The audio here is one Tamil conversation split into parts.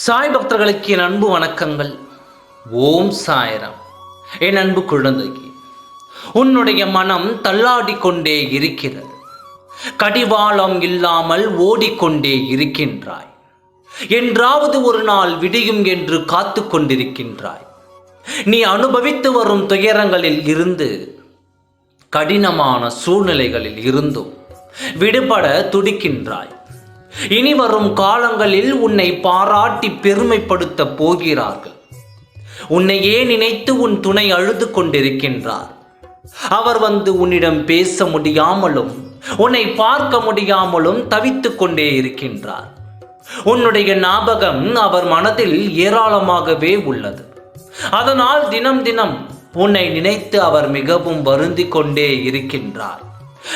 சாய் பக்தர்களுக்கு என் அன்பு வணக்கங்கள். ஓம் சாய்ராம். என் அன்பு குழந்தைக்கு, உன்னுடைய மனம் தள்ளாடி கொண்டே இருக்கிறது. கடிவாளம் இல்லாமல் ஓடிக்கொண்டே இருக்கின்றாய். என்றாவது ஒரு நாள் விடியும் என்று காத்து கொண்டிருக்கின்றாய். நீ அனுபவித்து வரும் துயரங்களில் இருந்து, கடினமான சூழ்நிலைகளில் இருந்தும் விடுபட துடிக்கின்றாய். இனி வரும் காலங்களில் உன்னை பாராட்டி பெருமைப்படுத்த போகிறார்கள். உன்னையே நினைத்து உன் துணை அழுது கொண்டிருக்கின்றார். அவர் வந்து உன்னிடம் பேச முடியாமலும் உன்னை பார்க்க முடியாமலும் தவித்துக் கொண்டே இருக்கின்றார். உன்னுடைய ஞாபகம் அவர் மனதில் ஏராளமாகவே உள்ளது. அதனால் தினம் தினம் உன்னை நினைத்து அவர் மிகவும் வருந்தி கொண்டே இருக்கின்றார்.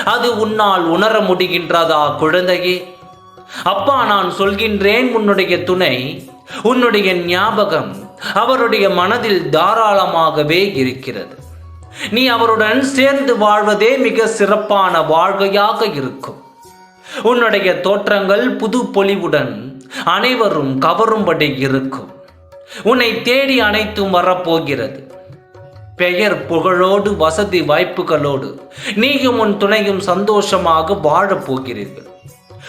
அது உன்னால் உணர முடிகின்றதா குழந்தையே? அப்பா, நான் சொல்கின்றேன், உன்னுடைய துணை, உன்னுடைய ஞாபகம் அவருடைய மனதில் தாராளமாகவே இருக்கிறது. நீ அவருடன் சேர்ந்து வாழ்வதே மிக சிறப்பான வாழ்க்கையாக இருக்கும். உன்னுடைய தோற்றங்கள் புது பொலிவுடன் அனைவரும் கவரும்படி இருக்கும். உன்னை தேடி அனைத்தும் வரப்போகிறது. பெயர் புகழோடு வசதி வாய்ப்புகளோடு நீயும் உன் துணையும் சந்தோஷமாக வாழப் போகிறீர்கள்.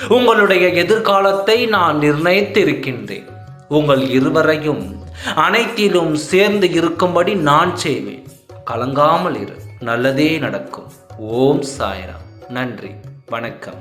உங்களுடைய எதிர்காலத்தை நான் நிர்ணயித்திருக்கின்றேன். உங்கள் இருவரையும் அனைத்திலும் சேர்ந்து இருக்கும்படி நான் செய்வேன். கலங்காமல் இரு, நல்லதே நடக்கும். ஓம் சாய்ராம். நன்றி, வணக்கம்.